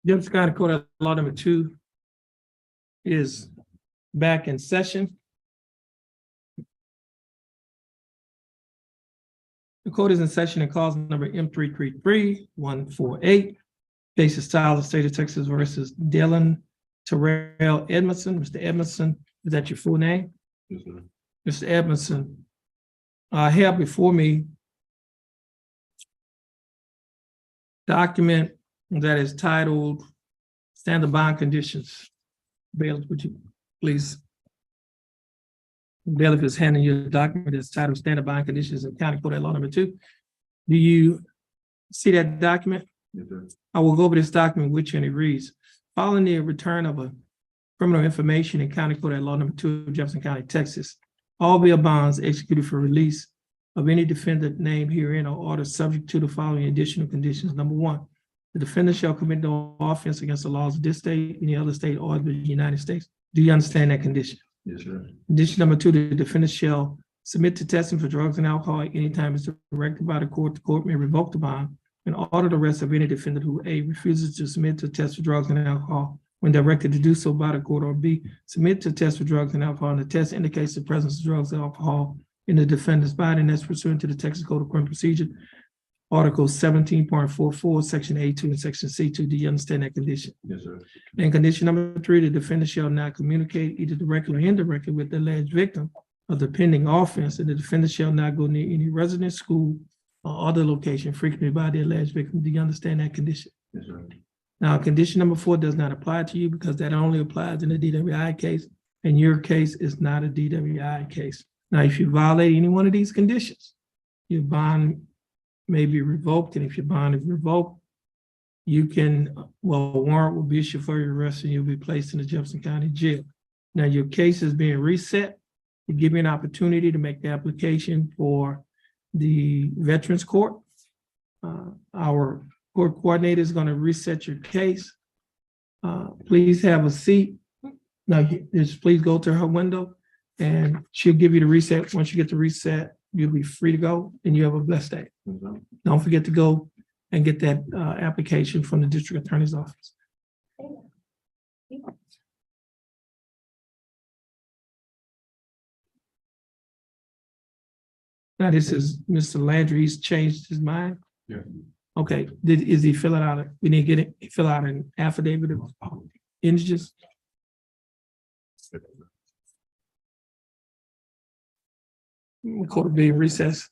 Jefferson County Court of Law number 2 is back in session. The court is in session and calls number M333148. Case is style of State of Texas versus Dylan Terrell Edmondson. Mr. Edmondson, is that your full name? Yes, sir. Mr. Edmondson, I have before me document that is titled Standard Bond Conditions. Bailiff, would you please? Bailiff is handing you a document that's titled Standard Bond Conditions in County Court at Law number 2. Do you see that document? Yes, sir. I will go over this document with you, and it reads, following the return of a criminal information in County Court at Law number 2 of Jefferson County, Texas, all bail bonds executed for release of any defendant named herein are ordered subject to the following additional conditions. Number 1, the defendant shall commit no offense against the laws of this state, any other state, or the United States. Do you understand that condition? Yes, sir. Condition number 2, the defendant shall submit to testing for drugs and alcohol at any time it's directed by the court. The court may revoke the bond and order the arrest of any defendant who A, refuses to submit to a test for drugs and alcohol when directed to do so by the court, or B, submit to a test for drugs and alcohol and the test indicates the presence of drugs and alcohol in the defendant's body, and that's pursuant to the Texas Code of Criminal Procedure, Article 17.44, Section A2 and Section C2. Do you understand that condition? Yes, sir. And condition number 3, the defendant shall not communicate either directly or indirectly with the alleged victim of the pending offense, and the defendant shall not go near any residence, school, or other location frequented by the alleged victim. Do you understand that condition? Yes, sir. Now, condition number 4 does not apply to you because that only applies in a DWI case, and your case is not a DWI case. Now, if you violate any one of these conditions, your bond may be revoked, and if your bond is revoked, you can, a warrant will be issued for your arrest and you'll be placed in the Jefferson County Jail. Now, your case is being reset. You give me an opportunity to make the application for the Veterans Court. Our court coordinator is going to reset your case. Please have a seat. Now, just please go to her window and she'll give you the reset. Once you get the reset, you'll be free to go and you have a blessed day. Yes, sir. Don't forget to go and get that application from the district attorney's office. Now, this is Mr. Landry. He's changed his mind. Yeah. Okay, is he filling out, we need to get it, fill out an affidavit of indigence? Court will be in recess.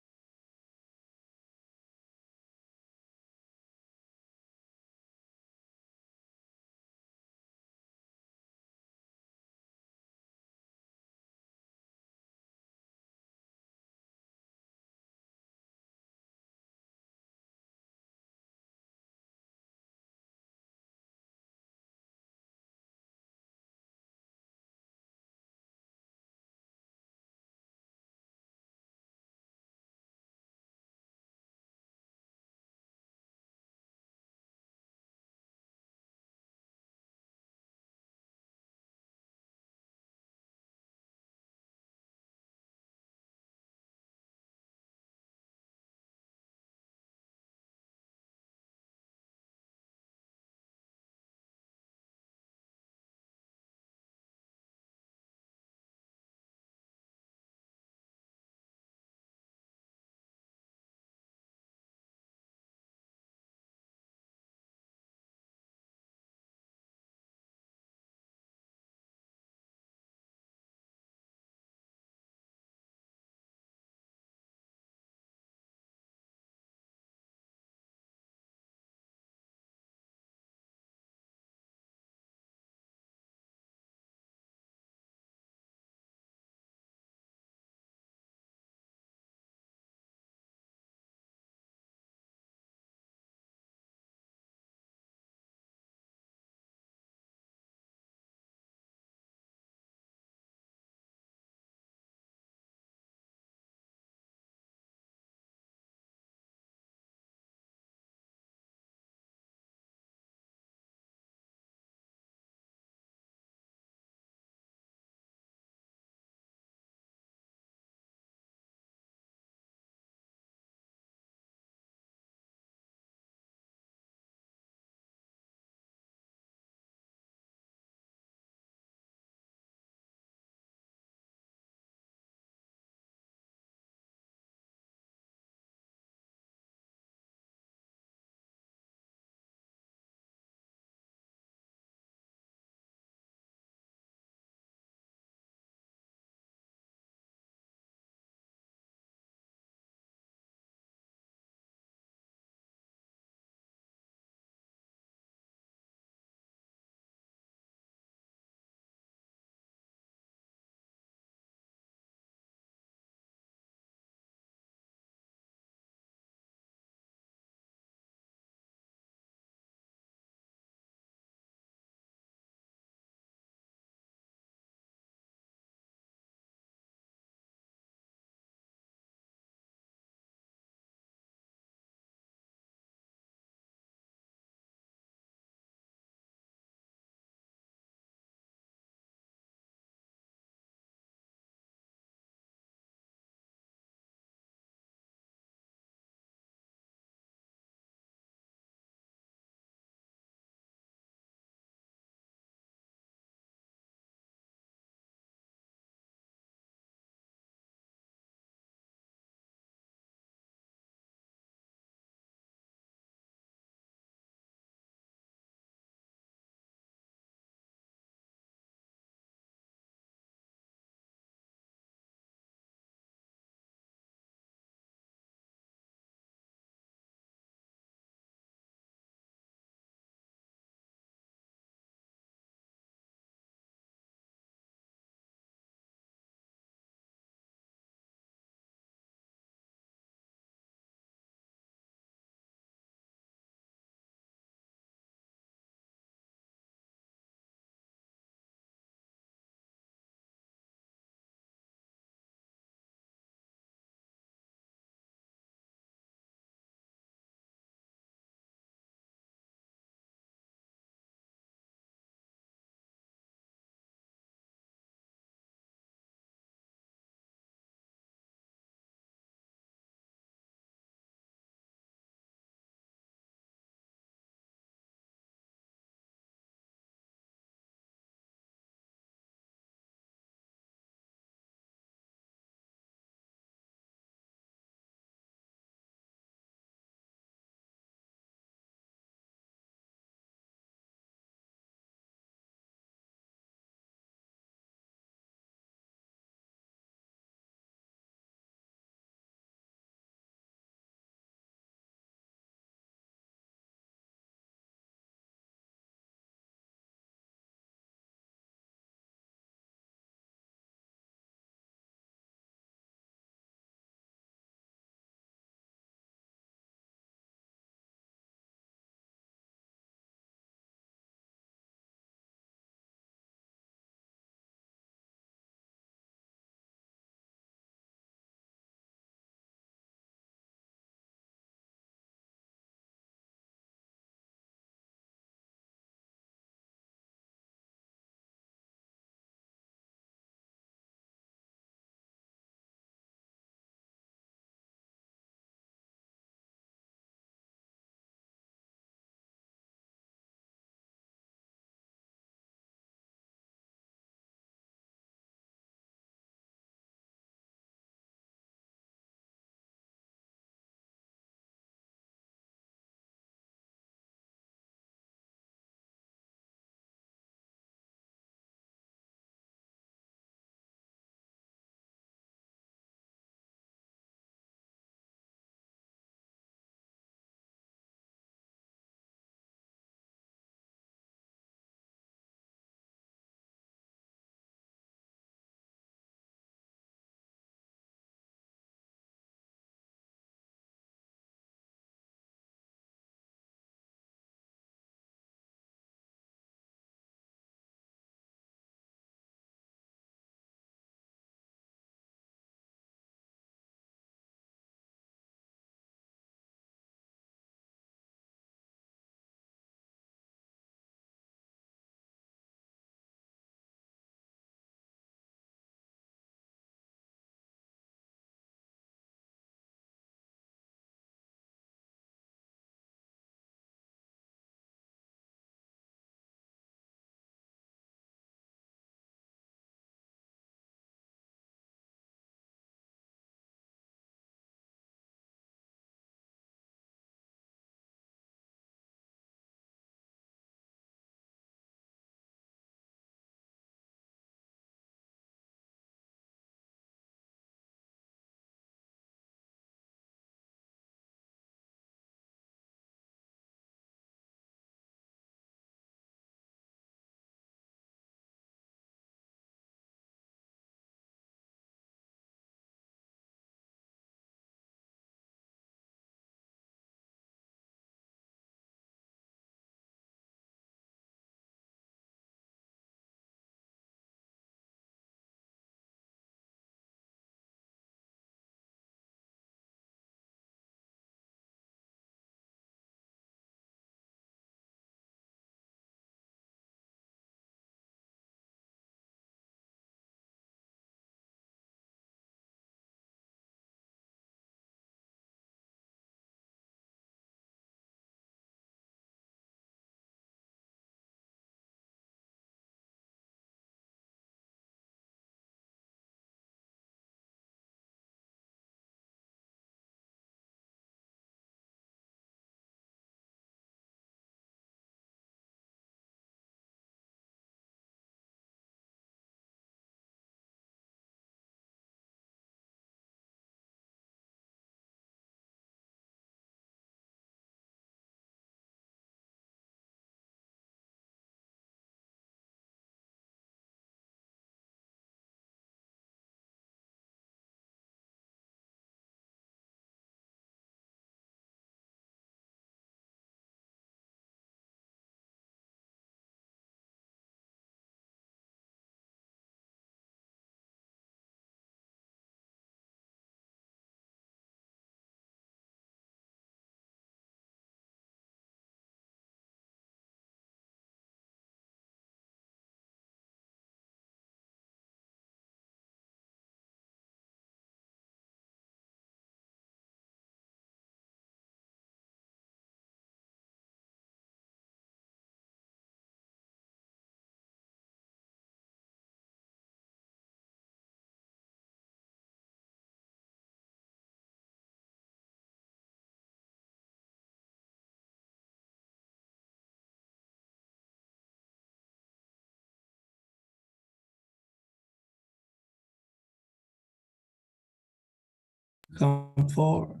come forward.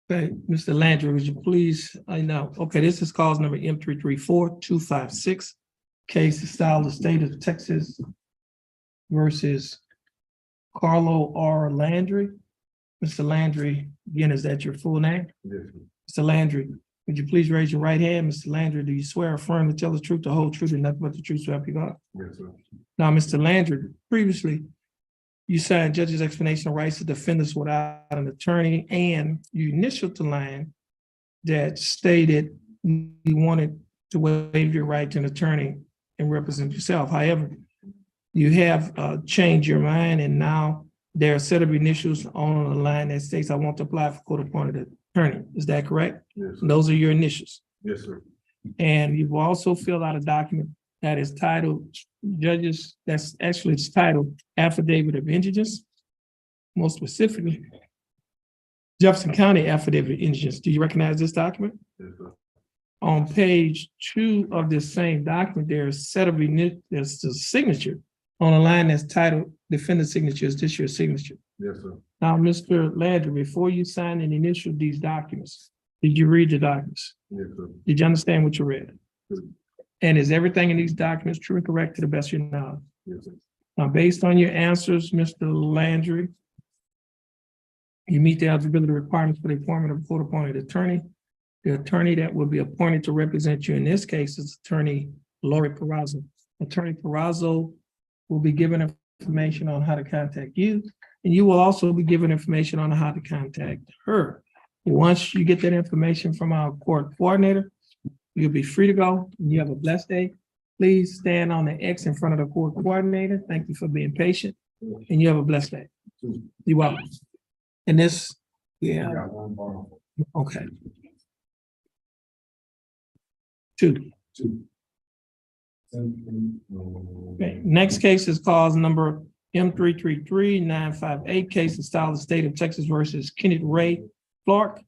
Okay, Mr. Landry, would you please, I know, okay, this is cause number M334256. Case is style the state of Texas versus Carlo R. Landry. Mr. Landry, again, is that your full name? Yes, Mr. Landry, would you please raise your right hand? Mr. Landry, do you swear or affirm to tell the truth, the whole truth, and nothing but the truth, so help you God? yes, sir. Now, Mr. Landry, previously, you signed judge's explanation of rights to defendants without an attorney, and you initialed the line that stated you wanted to waive your right to an attorney and represent yourself. However, you have changed your mind, and now there are a set of initials on the line that states, I want to apply for court-appointed attorney. Is that correct? Yes, sir. And those are your initials. Yes, sir. And you've also filled out a document that is titled judges, that's actually it's titled Affidavit of Indigence, more specifically, Jefferson County Affidavit of Indigence. Do you recognize this document? Yes, sir. On page 2 of this same document, there's a set of there's the signature on a line that's titled Defendant Signature. Is this your signature? Yes, sir. Now, Mr. Landry, before you sign and initial these documents, did you read the documents? Yes, sir. Did you understand what you read? Yes. And is everything in these documents true and correct to the best of your knowledge? Yes, sir. Now, based on your answers, Mr. Landry, you meet the eligibility requirements for the appointment of a court-appointed attorney. The attorney that will be appointed to represent you in this case is Attorney Lori Perazzo. Attorney Perazzo will be given information on how to contact you, and you will also be given information on how to contact her. Once you get that information from our court coordinator, you'll be free to go, and you have a blessed day. Please stand on the X in front of the court coordinator. Thank you for being patient, and you have a blessed day. You're welcome. And this, yeah, I got one bar. okay. 2. Okay, next case is cause number M333958, case of style of the state of Texas versus Kenneth Ray Clark.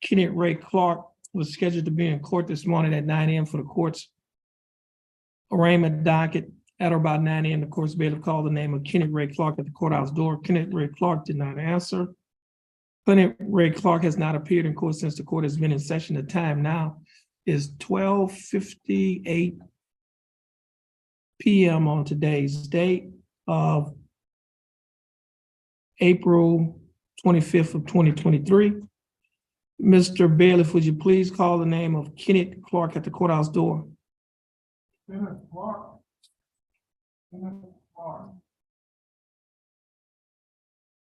Kenneth Ray Clark was scheduled to be in court this morning at 9 a.m. for the court's arraignment docket. At or about 9 a.m., the court's bailiff called the name of Kenneth Ray Clark at the courthouse door. Kenneth Ray Clark did not answer. Kenneth Ray Clark has not appeared in court since the court has been in session. The time now is 12:58 p.m. on today's date of April 25th of 2023. Mr. Bailiff, would you please call the name of Kenneth Clark at the courthouse door? Kenneth Clark.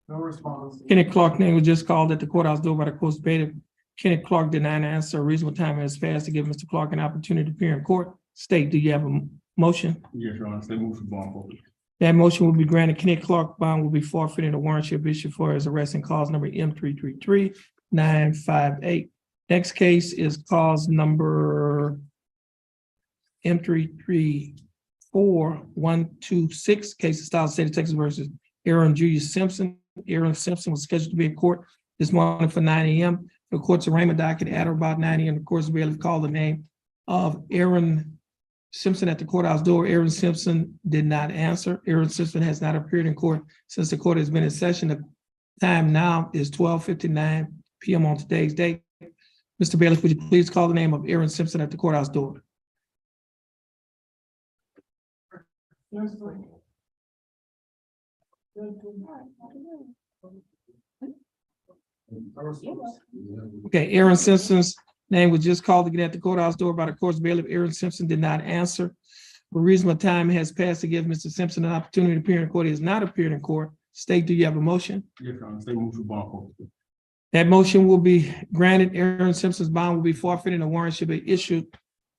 No response. Kenneth Clark's name was just called at the courthouse door by the court's bailiff. Kenneth Clark did not answer. A reasonable time has passed to give Mr. Clark an opportunity to appear in court. State, do you have a motion? Yes, Your Honor. They move for bond. That motion will be granted. Kenneth Clark bond will be forfeited and a warrant shall be issued for his arrest in cause number M333958. Next case is cause number M334126, case of style state of Texas versus Aaron Julius Simpson. Aaron Simpson was scheduled to be in court this morning for 9 a.m. The court's arraignment docket at or about 9 a.m. The court's bailiff called the name of Aaron Simpson at the courthouse door. Aaron Simpson did not answer. Aaron Simpson has not appeared in court since the court has been in session. The time now is 12:59 p.m. on today's date. Mr. Bailiff, would you please call the name of Aaron Simpson at the courthouse door? Okay, Aaron Simpson's name was just called again at the courthouse door by the court's bailiff. Aaron Simpson did not answer. A reasonable time has passed to give Mr. Simpson an opportunity to appear in court. He has not appeared in court. State, do you have a motion? Yes, Your Honor. They move for bond. That motion will be granted. Aaron Simpson's bond will be forfeited and a warrant should be issued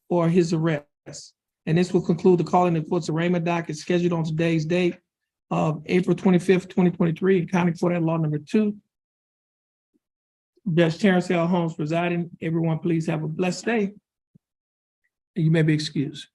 for his arrest. And this will conclude the calling of the court's arraignment docket scheduled on today's date of April 25th, 2023, in County Court at Law Number 2. Judge Terrence Holmes presiding. Everyone, please have a blessed day. You may be excused.